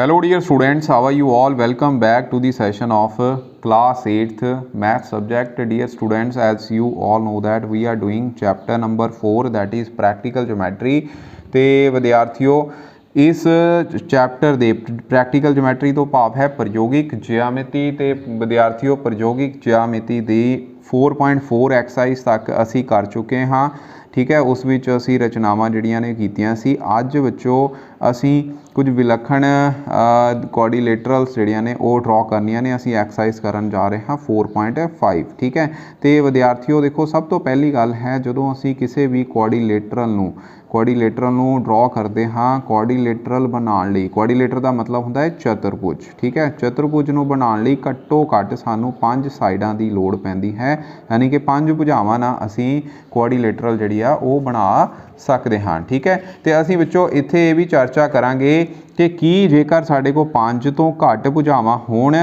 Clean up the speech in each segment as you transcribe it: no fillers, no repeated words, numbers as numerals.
Hello dear students, how are you all? Welcome back to the session of class 8th math subject. Dear students, as you all know that we are doing chapter number 4, that is practical geometry. ਤੇ ਵਿਦਿਆਰਥੀਓ ਇਸ chapter ਦੇ practical geometry ਤੋਂ ਭਾਵ ਹੈ ਪ੍ਰਯੋਗਿਕ geometry ਤੇ ਵਿਦਿਆਰਥੀਓ ਪ੍ਰਯੋਗਿਕ geometry ਦੀ 4.4 exercise ਤੱਕ ਅਸੀਂ ਕਰ ਚੁੱਕੇ ਹਾਂ। ठीक है, उस विच असी रचनावां जिहड़ियां ने कीतियां सी। अज बच्चों असी कुछ विलखण कोऑर्डिनेटरल्स जिहड़ियां ने वो ड्रॉ करनियां ने। असी एक्सरसाइज करन जा रहे हाँ 4.5। ठीक है, तो विद्यार्थियों देखो, सब तो पहली गल है जदों असी किसी भी कोऑर्डिनेटरल नूं ड्रॉ करते हाँ, कोऑर्डिनेटरल बनाने लई, कोऑर्डिनेटर का मतलब होंदा है चतुर्भुज। ठीक है, चतुर्भुज नूं बनाने लई घट्टो घट्ट सानूं 5 साइडां की लोड़ पैंदी है, यानी कि 5 भुजावां नाल असी कोऑर्डिनेटरल जिहड़ी आ वो बना सकते हाँ। ठीक है, तो असीं विचों इत्थे ये भी चर्चा करांगे कि की जेकर साडे कोल 5 तो घट भुजावां होण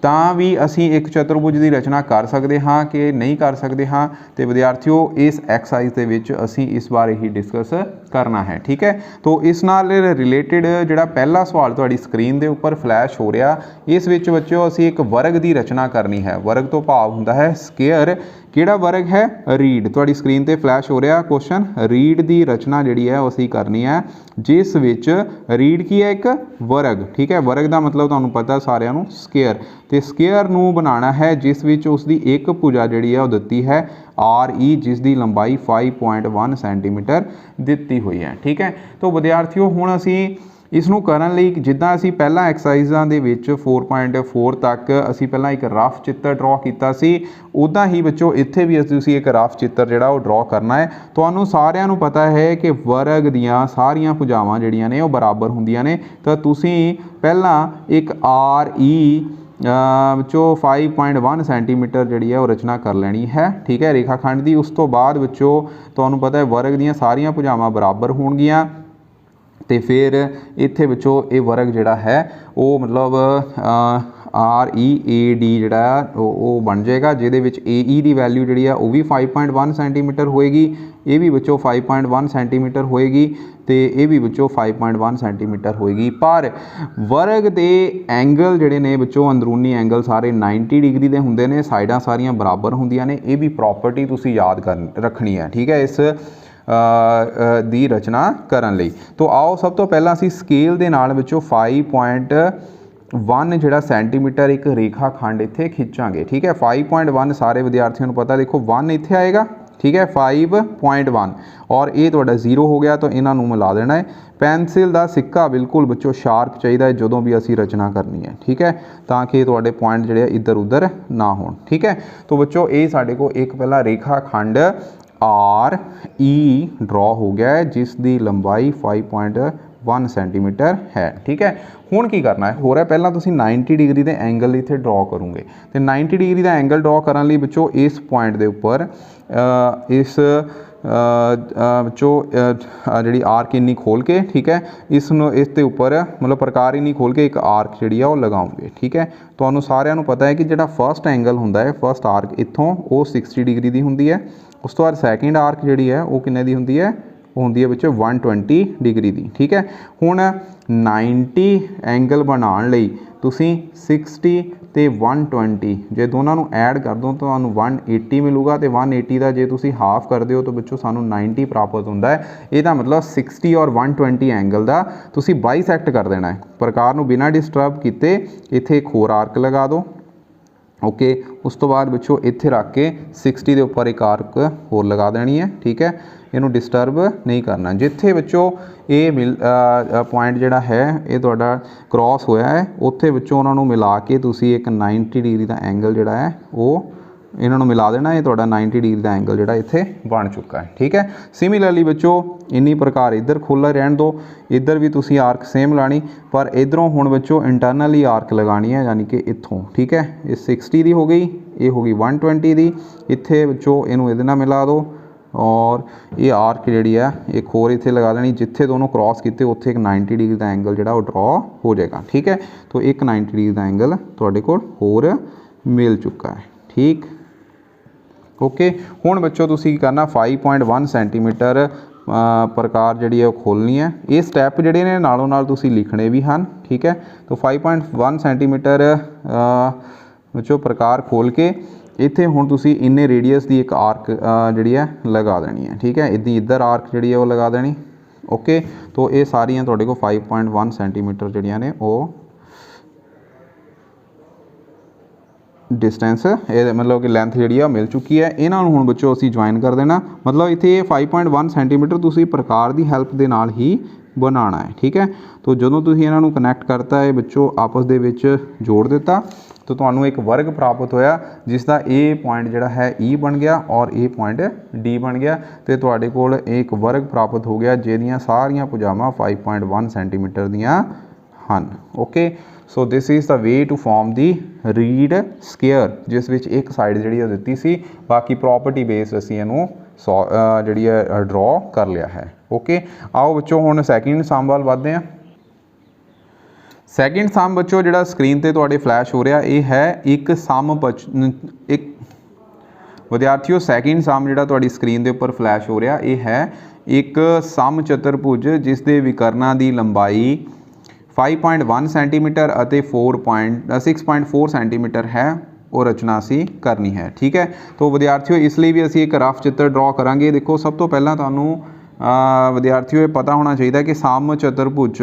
ਤਾਂ ਵੀ ਅਸੀਂ ਇੱਕ ਚਤੁਰਭੁਜ ਦੀ ਰਚਨਾ ਕਰ ਸਕਦੇ ਹਾਂ ਕਿ ਨਹੀਂ ਕਰ ਸਕਦੇ ਹਾਂ। ਤੇ ਵਿਦਿਆਰਥੀਓ ਇਸ ਐਕਸਰਸਾਈਜ਼ ਦੇ ਵਿੱਚ ਅਸੀਂ ਇਸ ਬਾਰੇ ਹੀ ਡਿਸਕਸ ਕਰਨਾ ਹੈ। ਠੀਕ ਹੈ, तो ਇਸ ਨਾਲ ਰਿਲੇਟਡ ਜਿਹੜਾ ਪਹਿਲਾ ਸਵਾਲ ਤੁਹਾਡੀ ਸਕਰੀਨ ਦੇ ਉੱਪਰ ਫਲੈਸ਼ ਹੋ ਰਿਹਾ, ਇਸ ਵਿੱਚ ਬੱਚਿਓ ਅਸੀਂ ਇੱਕ ਵਰਗ ਦੀ ਰਚਨਾ ਕਰਨੀ ਹੈ। ਵਰਗ ਤੋਂ ਭਾਵ ਹੁੰਦਾ ਹੈ ਸਕੁਅਰ। ਕਿਹੜਾ ਵਰਗ ਹੈ? ਰੀਡ। ਤੁਹਾਡੀ ਸਕਰੀਨ ਤੇ ਫਲੈਸ਼ ਹੋ ਰਿਹਾ ਕੁਐਸਚਨ। ਰੀਡ ਦੀ ਰਚਨਾ ਜਿਹੜੀ ਹੈ ਉਹ ਅਸੀਂ ਕਰਨੀ ਹੈ, ਜਿਸ ਵਿੱਚ ਰੀਡ ਕੀ ਹੈ? ਇੱਕ ਵਰਗ। ਠੀਕ ਹੈ, ਵਰਗ ਦਾ ਮਤਲਬ ਤੁਹਾਨੂੰ ਪਤਾ ਸਾਰਿਆਂ ਨੂੰ ਸਕੁਅਰ। ਤੇ ਸਕੁਅਰ ਨੂੰ ਬਣਾਉਣਾ ਹੈ ਜਿਸ ਵਿੱਚ ਉਸ ਦੀ ਇੱਕ ਭੁਜਾ ਜਿਹੜੀ ਹੈ ਉਹ ਦਿੱਤੀ ਹੈ RE, ਜਿਸ ਦੀ ਲੰਬਾਈ 5.1 ਸੈਂਟੀਮੀਟਰ ਦਿੱਤੀ ਹੋਈ ਹੈ। ਠੀਕ ਹੈ, तो ਵਿਦਿਆਰਥੀਓ ਹੁਣ ਅਸੀਂ ਇਸ ਨੂੰ ਕਰਨ ਲਈ ਜਿੱਦਾਂ ਅਸੀਂ ਪਹਿਲਾਂ ਐਕਸਰਸਾਈਜ਼ਾਂ ਦੇ ਵਿੱਚ 4.4 ਤੱਕ ਅਸੀਂ ਪਹਿਲਾਂ ਇੱਕ ਰਫ ਚਿੱਤਰ ਡਰਾ ਕੀਤਾ ਸੀ, ਉੱਦਾਂ ਹੀ ਬੱਚੋ ਇੱਥੇ ਵੀ ਤੁਸੀਂ ਇੱਕ ਰਫ ਚਿੱਤਰ ਜਿਹੜਾ ਉਹ ਡਰਾ ਕਰਨਾ ਹੈ। ਤੁਹਾਨੂੰ ਸਾਰਿਆਂ ਨੂੰ ਪਤਾ ਹੈ ਕਿ ਵਰਗ ਦੀਆਂ ਸਾਰੀਆਂ ਭੁਜਾਵਾਂ ਜਿਹੜੀਆਂ ਨੇ ਉਹ ਬਰਾਬਰ ਹੁੰਦੀਆਂ ਨੇ। ਤਾਂ ਤੁਸੀਂ ਪਹਿਲਾਂ ਇੱਕ RE ਵਿੱਚੋਂ 5.1 ਸੈਂਟੀਮੀਟਰ ਜਿਹੜੀ ਹੈ ਉਹ ਰਚਨਾ ਕਰ ਲੈਣੀ ਹੈ। ਠੀਕ ਹੈ, ਰੇਖਾ ਖੰਡ ਦੀ। ਉਸ ਤੋਂ ਬਾਅਦ ਵਿੱਚੋਂ ਤੁਹਾਨੂੰ ਪਤਾ ਹੈ ਵਰਗ ਦੀਆਂ ਸਾਰੀਆਂ ਭੁਜਾਵਾਂ ਬਰਾਬਰ ਹੋਣਗੀਆਂ ਤੇ ਫਿਰ ਇੱਥੇ ਵਿੱਚੋਂ ਇਹ ਵਰਗ ਜਿਹੜਾ ਹੈ ਉਹ ਮਤਲਬ READ ਜਿਹੜਾ ਉਹ ਬਣ ਜਾਏਗਾ, ਜਿਹਦੇ ਵਿੱਚ AE ਦੀ ਵੈਲਿਊ ਜਿਹੜੀ ਆ ਉਹ ਵੀ 5.1 ਸੈਂਟੀਮੀਟਰ ਹੋਏਗੀ, ਇਹ ਵੀ ਵਿੱਚੋਂ 5.1 ਸੈਂਟੀਮੀਟਰ ਹੋਏਗੀ ਤੇ ਇਹ ਵੀ ਵਿੱਚੋਂ 5.1 ਸੈਂਟੀਮੀਟਰ ਹੋਏਗੀ। ਪਰ ਵਰਗ ਦੇ ਐਂਗਲ ਜਿਹੜੇ ਨੇ ਵਿੱਚੋਂ ਅੰਦਰੂਨੀ ਐਂਗਲ ਸਾਰੇ 90 ਡਿਗਰੀ ਦੇ ਹੁੰਦੇ ਨੇ, ਸਾਈਡਾਂ ਸਾਰੀਆਂ ਬਰਾਬਰ ਹੁੰਦੀਆਂ ਨੇ। ਇਹ ਵੀ ਪ੍ਰੋਪਰਟੀ ਤੁਸੀਂ ਯਾਦ ਰੱਖਣੀ ਹੈ। ਠੀਕ ਹੈ, ਇਸ ਦੀ ਰਚਨਾ ਕਰਨ ਲਈ। तो आओ सब तो पहला ਅਸੀਂ स्केल ਦੇ ਨਾਲ ਵਿੱਚੋਂ 5.1 ਜਿਹੜਾ ਸੈਂਟੀਮੀਟਰ ਇੱਕ ਰੇਖਾ ਖੰਡ ਇੱਥੇ ਖਿੱਚਾਂਗੇ। ਠੀਕ ਹੈ, 5.1 ਸਾਰੇ ਵਿਦਿਆਰਥੀਆਂ ਨੂੰ ਪਤਾ, ਦੇਖੋ 1 ਇੱਥੇ ਆਏਗਾ। ठीक है, 5.1 और ये ਤੁਹਾਡਾ 0 ਹੋ ਗਿਆ, ਤਾਂ ਇਹਨਾਂ ਨੂੰ ਮਿਲਾ ਦੇਣਾ ਹੈ। ਪੈਨਸਿਲ ਦਾ ਸਿੱਕਾ ਬਿਲਕੁਲ ਬੱਚੋ ਸ਼ਾਰਪ ਚਾਹੀਦਾ ਹੈ ਜਦੋਂ ਵੀ ਅਸੀਂ ਰਚਨਾ ਕਰਨੀ ਹੈ। ਠੀਕ ਹੈ, ਤਾਂ ਕਿ ਤੁਹਾਡੇ ਪੁਆਇੰਟ ਜਿਹੜੇ ਇੱਧਰ ਉੱਧਰ ਨਾ ਹੋਣ। ਠੀਕ ਹੈ, तो ਬੱਚੋ ਇਹ ਸਾਡੇ ਕੋਲ ਇੱਕ ਪਹਿਲਾ ਰੇਖਾ ਖੰਡ RE ड्रॉ हो गया है, जिस दी लंबाई 5.1 ਸੈਂਟੀਮੀਟਰ है। ठीक है, ਹੁਣ ਕੀ ਕਰਨਾ ਹੈ? ਹੋ ਰਿਹਾ ਪਹਿਲਾਂ ਤੁਸੀਂ 90 ਡਿਗਰੀ ਦੇ ਐਂਗਲ ਇੱਥੇ ਡਰਾ ਕਰੋਗੇ ਤੇ 90 ਡਿਗਰੀ ਦਾ ਐਂਗਲ ਡਰਾ ਕਰਨ ਲਈ ਬੱਚੋ ਇਸ ਪੁਆਇੰਟ ਦੇ ਉੱਪਰ ਇਸ ਵਿੱਚੋਂ ਜਿਹੜੀ ਆਰਕ ਇੰਨੀ ਖੋਲ ਕੇ, ਠੀਕ ਹੈ, ਇਸ ਨੂੰ ਇਸ ਦੇ ਉੱਪਰ ਮਤਲਬ ਪ੍ਰਕਾਰ ਇੰਨੀ ਖੋਲ ਕੇ ਇੱਕ ਆਰਕ ਜਿਹੜੀ ਆ ਉਹ ਲਗਾਉਂਗੇ। ਠੀਕ ਹੈ, ਤੁਹਾਨੂੰ ਸਾਰਿਆਂ ਨੂੰ ਪਤਾ ਹੈ ਕਿ ਜਿਹੜਾ ਫਸਟ ਐਂਗਲ ਹੁੰਦਾ ਹੈ, ਫਸਟ ਆਰਕ ਇੱਥੋਂ ਉਹ 60 ਡਿਗਰੀ ਦੀ ਹੁੰਦੀ ਹੈ। ਉਸ ਤੋਂ ਬਾਅਦ ਸੈਕਿੰਡ ਆਰਕ ਜਿਹੜੀ ਹੈ ਉਹ ਕਿੰਨੇ ਦੀ ਹੁੰਦੀ ਹੈ? ਉਹ ਹੁੰਦੀ ਹੈ ਵਿੱਚ 120 ਡਿਗਰੀ ਦੀ। ਠੀਕ ਹੈ, ਹੁਣ 90 ਐਂਗਲ ਬਣਾਉਣ ਲਈ ਤੁਸੀਂ 60 ਤੇ 120 ਜੇ ਦੋਨਾਂ ਨੂੰ ਐਡ ਕਰ ਦਿਓ ਤਾਂ ਤੁਹਾਨੂੰ 180 ਮਿਲੂਗਾ, ਤੇ 180 ਦਾ ਜੇ ਤੁਸੀਂ ਹਾਫ ਕਰਦੇ ਹੋ ਤਾਂ ਵਿੱਚੋਂ ਸਾਨੂੰ 90 ਪ੍ਰਾਪਤ ਹੁੰਦਾ ਹੈ। ਇਹਦਾ ਮਤਲਬ 60 ਔਰ 120 ਐਂਗਲ ਦਾ ਤੁਸੀਂ ਬਾਈਸੈਕਟ ਕਰ ਦੇਣਾ ਹੈ। ਪ੍ਰਕਾਰ ਨੂੰ ਬਿਨਾਂ ਡਿਸਟਰਬ ਕੀਤੇ ਇੱਥੇ ਇੱਕ ਹੋਰ ਆਰਕ ਲਗਾ ਦਿਓ। ओके, उस तो बाद बच्चों इत्थे रख के 60 के उपर एक आर्क होर लगा देनी है। ठीक है, इनू डिस्टर्ब नहीं करना। जिथे बच्चों ये पॉइंट जिहड़ा है ये तुहाडा क्रॉस होया है, उत्थे बच्चों उन्होंने मिला के तुसी एक 90 डिग्री का एंगल जिहड़ा है वो इन्होंने मिला देना। ये तुहाडा 90 डिग्री का एंगल जिहड़ा इत्थे बन चुका है। ठीक है, सिमिलरली बच्चों इन्नी प्रकार इधर खुला रहन दो, इधर भी तुसी आर्क सेम लानी, पर इधरों हुण बच्चों इंटरनली आर्क लगानी है, यानी कि इत्थों। ठीक है, ये 60 की हो गई, ये हो गई 120 की। इत्थे बच्चों इनू इहदे नाल मिला दो और ये आर्क जिहड़ी है एक होर इत्थे लगा देनी। जिथे दोनों क्रॉस किते उत्थे एक 90 डिग्री का एंगल जिहड़ा वो ड्रॉ हो जाएगा। ठीक है, तो एक 90 डिग्री का एंगल तुहाडे कोल होर मिल चुका है। ठीक, ओके, हुण बच्चों तुसीं की करना 5.1 सैंटीमीटर प्रकार जिहड़ी है खोलनी है। ये स्टैप जिहड़े ने नालों नाल तुसीं लिखने भी हैं, ठीक है। तो 5.1 सेंटीमीटर विचों प्रकार खोल के इत्थे हुण तुसीं इन्ने रेडियस की एक आर्क जिहड़ी है लगा देनी है, ठीक है। इधर आर्क जिहड़ी है वो लगा देनी, ओके। तो ये सारियां तुहाडे कोल 5.1 सेंटीमीटर जिहड़ियां ने वो डिस्टेंस ये मतलब कि लेंथ जी मिल चुकी है। इन्हों हुण बच्चों असीं ज्वाइन कर देना, मतलब इत्थे 5.1 सेंटीमीटर तुसीं प्रकार की हैल्प के नाल ही बनाना है, ठीक है। तो जदों तुसीं इन्हां नूं कनैक्ट करता है बच्चों आपस दे विच जोड़ दिता तो तुहानूं एक वर्ग प्राप्त होया जिसका ए पॉइंट जिहड़ा है ई बन गया और ए पॉइंट डी बन गया। तो तुहाडे कोल एक वर्ग प्राप्त हो गया जिहदियां सारियां भुजावां 5.1 सेंटीमीटर दियां हन, okay. So this is the way to form the read square जिस विच एक साइड जिहड़ी दित्ती सी, बाकी प्रॉपर्टी बेस असीं इहनूं जिहड़ी है ड्रॉ कर लिया है, ओके। आओ बच्चों हुण सैकेंड सम वाल वधदे हां। सैकेंड सम बच्चों जिहड़ा स्क्रीन ते तुहाडे फ्लैश हो रहा ये है एक सम एक विद्यार्थियों सैकेंड सम जिहड़ा तुहाडी स्क्रीन के उपर फ्लैश हो रहा ये है एक सम चतुर्भुज जिस दे विकर्णां दी लंबाई 5.1 सेंटीमीटर और 6.4 सेंटीमीटर है वो रचना असी करनी है, ठीक है। तो विद्यार्थियों इसलिए भी असी एक रफ चित्र ड्रॉ करांगे। देखो सब तो पहला तुहानूं विद्यार्थियों ये पता होना चाहिए कि सम चतुर्भुज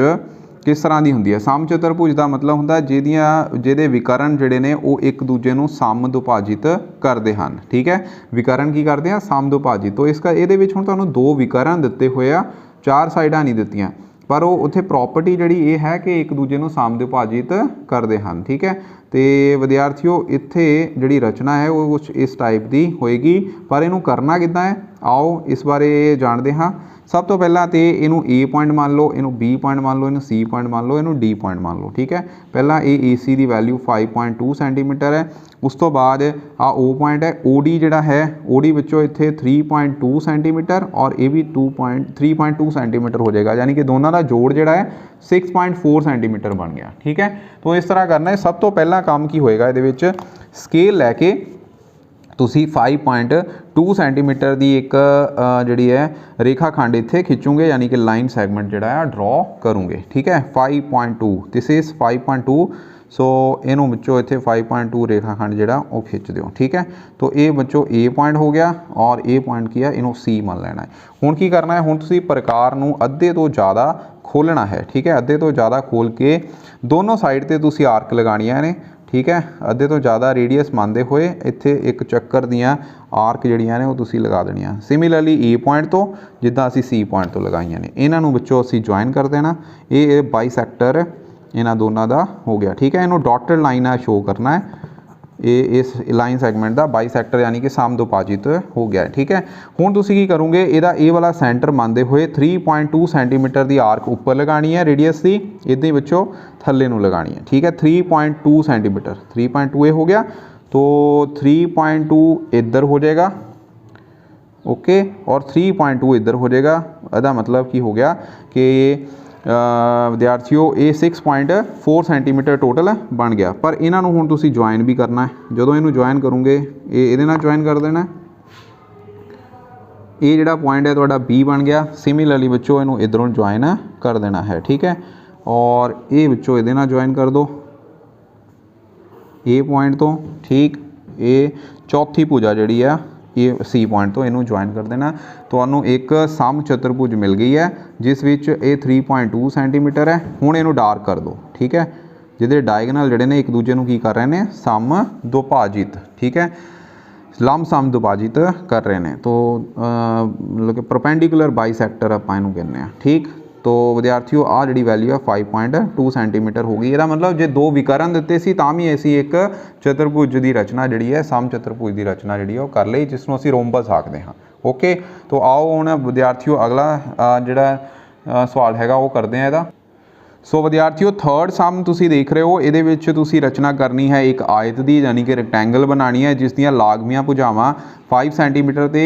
किस तरह की होंदी है। सम चतुर्भुज का मतलब होंदा जिहदे विकर्ण जिहड़े ने वो एक दूजे नूं सम दुभाजित करते हैं, ठीक है। विकर्ण की करते हैं सम दुभाजित। तो इसका ये हुण तुहानूं दो विकर्ण दिते हुए आ, चार साइडां नहीं दित्तियां, पर वो उत्थे प्रॉपर्टी जिहड़ी ये है कि एक दूजे नूं सम दुभाजित करते हैं, ठीक है। तो विद्यार्थियों इत्थे जिहड़ी रचना है वो कुछ इस टाइप की होएगी, पर इनू करना किद्दां है आओ इस बारे जानते हाँ। सब तो पहला तो इनू ए पॉइंट मान लो, इनू बी पॉइंट मान लो, इनू सी पॉइंट मान लो, इनू डी पॉइंट मान लो, ठीक है। पहला ए सी की वैल्यू 5.2 सेंटीमीटर है। उस तो बाद आ ओ पॉइंट है, ओ डी जिहड़ा है ओ डी विचों इत्थे 3.2 सेंटीमीटर और ये भी 3.2 सेंटीमीटर हो जाएगा, यानी कि दोनों का जोड़ जिहड़ा है 6.4 सेंटीमीटर बन गया, ठीक है। तो इस तरह करना है। सब तो पहला काम की होएगा इहदे विच स्केल लैके तुसी 5.2 सेंटीमीटर की एक जिहड़ी है रेखा खंड इत्थे खिंचोगे, यानी कि लाइन सैगमेंट जिहड़ा है ड्रॉ करोगे, ठीक है। 5.2 दिस इज़ 5.2। सो इनू बच्चों इत्थे 5.2 रेखा खंड जिहड़ा वो खिंच दिओ, ठीक है। तो ये बच्चों ए पॉइंट हो गया और ए पॉइंट की है इनू सी मान लेना है। हुण की करना है, हुण तुसी प्रकार नू अद्धे तो ज़्यादा खोलना है, ठीक है। अद्धे तो ज़्यादा खोल के दोनों साइड ते तुसी आर्क लगाणियां ने, ठीक है। अद्धे तो ज़्यादा रेडियस मानते हुए इत्थे एक चक्कर दियाँ आर्क जिहड़ियां ने वो तुसी लगा देनियां। सिमिलरली ए पॉइंट तो जिद्दां असी सी पॉइंट तो लगाइयां ने, इन्हां नूं बच्चों असी ज्वाइन कर देना। ये बाईसैक्टर इन्हां दोनों का हो गया, ठीक है। इन्हों डॉटेड लाइन शो करना है, ये इस लाइन सैगमेंट का बाईसैक्टर यानी कि सम दुभाजित हो गया, ठीक है। हुण तुसीं की करोगे इहदा ए वाला सेंटर मानते हुए 3.2 सेंटीमीटर की आर्क उपर लगानी है रेडियस की, इदां ही बच्चों थल्ले नूं लगानी है, ठीक है। 3.2 सेंटीमीटर 3.2 हो गया, तो 3.2 इधर हो जाएगा, ओके, और 3.2 इधर हो जाएगा। इसका मतलब की हो गया कि विद्यार्थियों ये 6.4 सेंटीमीटर टोटल बन गया। पर इन्हों हुण तुसीं ज्वाइन भी करना है। जो इनू ज्वाइन करोगे ये ज्वाइन कर देना, ये जिहड़ा पॉइंट है तुहाडा बी बन गया। सिमिलरली बच्चों इनू इधरों ज्वाइन कर देना है, ठीक है। और ये बच्चों इहदे नाल ज्वाइन कर दो ए पॉइंट तो, ठीक। ये चौथी भुजा जिहड़ी है ये सी पॉइंट तो इनू ज्वाइन कर देना। तो एक सम चतुर्भुज मिल गई है जिस विच ये 3.2 सेंटीमीटर है। हुण इनू डार्क कर दो, ठीक है। जिहदे डायगनल जिहड़े ने एक दूजे नूं की कर रहे हैं सम दुभाजित, ठीक है, लंब सम दुभाजित कर रहे हैं। तो मतलब कि परपेंडिकुलर बाईसैक्टर आपां इहनूं कहने हैं, ठीक। तो विद्यार्थियों आ जिहड़ी वैल्यू है 5.2 सेंटीमीटर हो गई। इसका मतलब जो दो विकर्ण दिते सी तां भी असीं एक चतुर्भुज की रचना जिहड़ी है सम चतुर्भुज की रचना जिहड़ी है वो कर लई, जिसनूं असीं रोम्बस आखदे हां, ओके। तो आओ हुण विद्यार्थियों अगला जिहड़ा सवाल हैगा वो करते हैं इहदा। सो विद्यार्थियों थर्ड सम तुसीं देख रहे हो, इहदे विच तुसीं रचना करनी है एक आयत की, यानी कि रैक्टेंगल बनानी है जिस दियां लागमियां भुजावां 5 सेंटीमीटर ते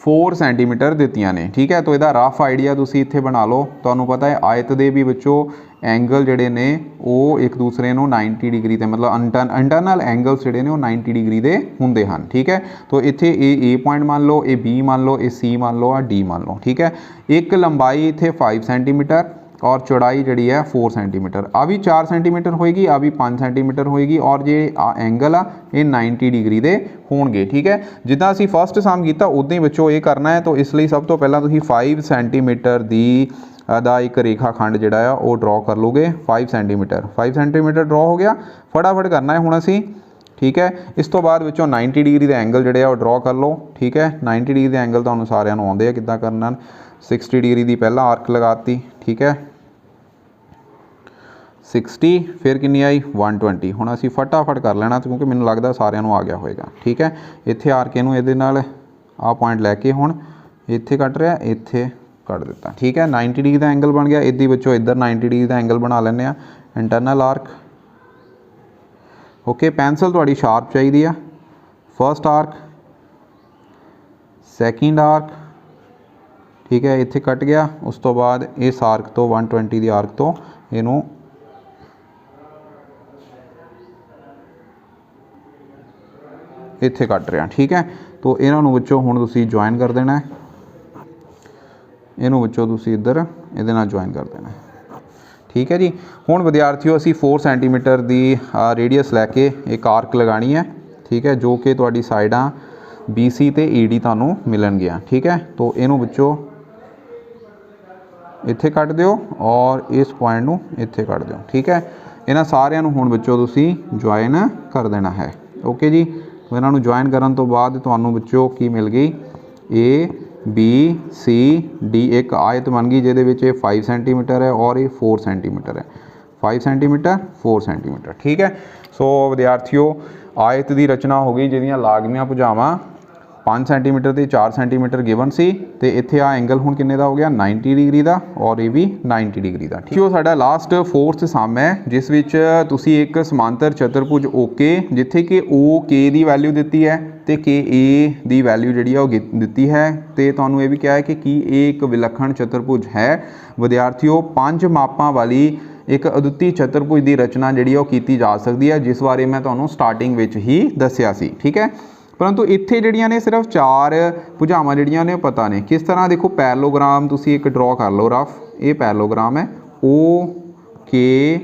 4 ਸੈਂਟੀਮੀਟਰ ਦਿੱਤੀਆਂ ਨੇ। ठीक है, तो ਇਹਦਾ ਰਫ ਆਈਡੀਆ ਤੁਸੀਂ ਇੱਥੇ ਬਣਾ ਲਓ। ਤੁਹਾਨੂੰ ਪਤਾ ਹੈ ਆਇਤ ਦੇ ਵੀ ਵਿੱਚੋਂ ਐਂਗਲ ਜਿਹੜੇ ਨੇ ਉਹ ਇੱਕ ਦੂਸਰੇ ਨੂੰ 90 ਡਿਗਰੀ ਤੇ ਮਤਲਬ ਇੰਟਰਨਲ ਐਂਗਲਸ ਜਿਹੜੇ ਨੇ ਉਹ 90 ਡਿਗਰੀ ਦੇ ਹੁੰਦੇ ਹਨ। ठीक है, तो ਇੱਥੇ ਇਹ A ਪੁਆਇੰਟ ਮੰਨ ਲਓ, ਇਹ B ਮੰਨ ਲਓ, ਇਹ C ਮੰਨ ਲਓ, ਆ D ਮੰਨ ਲਓ। ठीक है, ਇੱਕ ਲੰਬਾਈ ਇੱਥੇ 5 ਸੈਂਟੀਮੀਟਰ और चौड़ाई जी है 4 सेंटीमीटर, आ भी 4 सेंटीमीटर होएगी, आ भी 5 सेंटीमीटर होएगी और जे एंगल आ ये 90 डिग्री के होणगे। ठीक है, जिदा असी फस्ट सम किया उदा ही बच्चों ये करना है। तो इसलिए सब तो पहला तुसीं 5 सेंटीमीटर की दा एक रेखा खंड जिहड़ा आ वो ड्रॉ कर लोगे। 5 सेंटीमीटर ड्रॉ हो गया, फटाफट करना है हुण असी। ठीक है, इस तो बाद विचों 90 डिग्री के एंगल जिहड़े आ ड्रॉ कर लो। ठीक है, 90 डिग्री के एंगल तुहानूं सारिआं नूं आउंदे आ किद्दां करना। 60 डिग्री की पहला आर्क लगाती। ठीक है, 60 फिर कितनी आई 120। हुण असीं फटाफट कर लेना क्योंकि मैनूं लगदा सारिआं नूं आ गया होएगा। ठीक है, इत्थे आर्क इहनूं इहदे नाल आ पॉइंट लैके हुण इत्थे कट रहा, इत्थे कट दिता। ठीक है, 90 डिग्री का एंगल बन गया। इहदे विचों इधर 90 डिग्री का एंगल बना लैंदे आ, इंटरनल आर्क। ओके, पेंसिल तुहाडी शार्प चाहिदी आ। First arc, second arc. ठीक है, इत्थे कट गया। उस तो बाद इस आर्क तो 120 की आर्क तो इनू इत्थे कट रहा। ठीक है, तो इन्हों विचों हुण तुसीं ज्वाइन कर देना है, इनू विचों तुसीं इधर इहदे नाल ज्वाइन कर देना है। ठीक है जी, हुण विद्यार्थियों असीं 4 सेंटीमीटर की रेडियस लैके एक आर्क लगानी है। ठीक है, जो कि तुहाडी साइडां BC ते ED तुहानूं मिलणगियां। ठीक है, तो इनू विचों इत्थे कट दिओ और इस पॉइंट नूं इत्थे कट दिओ। ठीक है, इन्हां सारिआं नूं हुण विचों तुसीं ज्वाइन कर देना है। ओके जी, तो इन्हां नूं ज्वाइन करन तो बाद तुहानूं विचों की मिल गई A B C D, एक आयत बन गई जिहदे विच 5 सेंटीमीटर है और ये 4 सेंटीमीटर है। 5 सेंटीमीटर 4 सेंटीमीटर। ठीक है, सो विद्यार्थियों आयत की रचना हो गई जिहदियां लागमियां भुजावां 5 सेंटीमीटर ते 4 सेंटीमीटर गिवन सी। ते इत्थे आ एंगल हुण किन्ने दा हो गया 90 डिग्री का और ये भी 90 डिग्री का। ठीक है, साडा लास्ट 4th सम है जिस विच तुसीं एक समांतर चतुर्भुज ओके जिथे कि ओ के की वैल्यू दिती है तो के ए की वैल्यू जी दिती है। तो तुहानूं ये भी कहा है कि एक विलक्षण चतुर्भुज है। विद्यार्थियों 5 मापां वाली एक अद्वितीय चतुर्भुज की रचना जी की जा सकती है, जिस बारे मैं तुहानूं स्टार्टिंग विच ही दस्सिया सी। ठीक है, परंतु इत्थे जिहड़ियां ने सिर्फ 4 भुजावां जिहड़ियां ने पता ने किस तरह। देखो पैरेललोग्राम तुसीं एक ड्रॉ कर लो रफ, ये पैरेललोग्राम है OKAY।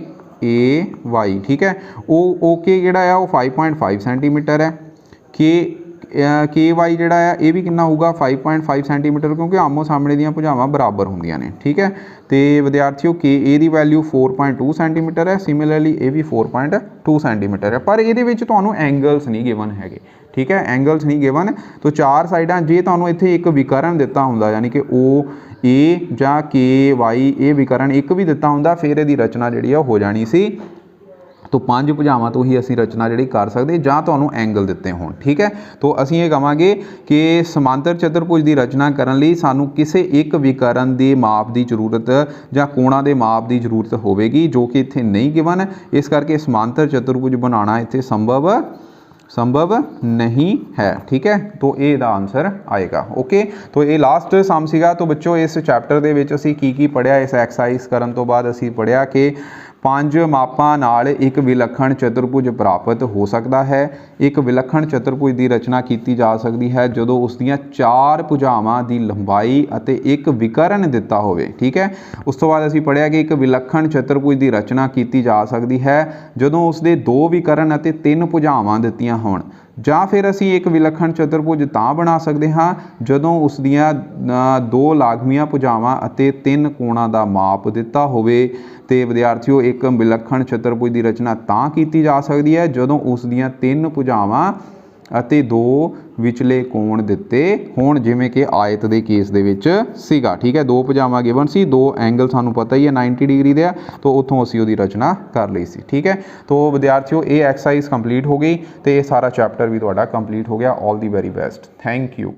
ठीक है, ओके जिहड़ा है वो 5.5 सेंटीमीटर है। KY जिहड़ा है ये भी कितना होगा 5.5 सेंटीमीटर, क्योंकि आमो सामने दीयां भुजावां बराबर होंदियां ने। ठीक है, तो विद्यार्थियों KA की वैल्यू 4.2 सेंटीमीटर है। सिमिलरली ये भी 4.2 सेंटीमीटर है, पर ये तुहानूं एंगल्स नहीं गिवन है। ठीक है, एंगल्स नहीं गिवन। तो 4 साइडां जे तुहानूं इत्थे एक विकर्ण दिता हुंदा यानी कि OA जां KY ये विकर्ण एक भी दिता हुंदा फिर इहदी रचना जिहड़ी हो जानी सी। तो 5 भुजावां तो ही असी रचना जिहड़ी कर सकते जां तुहानूं एंगल दिते होण। ठीक है, तो असीं ये कहांगे कि समांतर चतुर्भुज की रचना करन लई सानूं किसी एक विकर्ण के माप की जरूरत जां कोणां दे माप की जरूरत होवेगी, जो कि इत्थे नहीं गिवन। इस करके समांतर चतुर्भुज बनाना इत्थे संभव नहीं है। ठीक है, तो ये दा आंसर आएगा। ओके, तो ये लास्ट सम सीगा। तो बच्चों इस चैप्टर दे विच असीं की पढ़िया, इस एक्सरसाइज करन तो बाद असीं पढ़िया कि 5 मापां नाल एक विलक्षण चतुर्भुज प्राप्त हो सकता है। एक विलक्षण चतुर्भुज की रचना की जा सकती है जदों उसदियां 4 भुजावां की लंबाई अते एक विकर्ण दिता होवे। ठीक है, उस तो बाद असीं पढ़िया कि एक विलक्षण चतुर्भुज की रचना की जा सकती है जदों उसदे 2 विकर्ण अते 3 भुजावां दित्तियां होण, जां फिर असीं एक विलक्षण चतुर्भुज तां बना सकते हाँ जदों उसदियां 2 लागमियां भुजावां अते 3 कोणां दा माप दिता होवे। ते विद्यार्थियों एक विलक्षण चतुर्भुज की रचना तां की जा सकती है जदों उसदियां 3 भुजावां अते 2 विचले कोण दिते होण, जिवें कि आयत के केस दे विच सीगा। ठीक है, 2 भुजावां गिवन सी, 2 एंगल सानूं पता ही है 90 डिग्री दे, तो उत्थों असीं उहदी रचना कर लई सी। ठीक है, तो विद्यार्थियों ये एक्सरसाइज कंप्लीट हो गई तो ये सारा चैप्टर भी तुहाडा कंप्लीट हो गया। All the very best, thank you.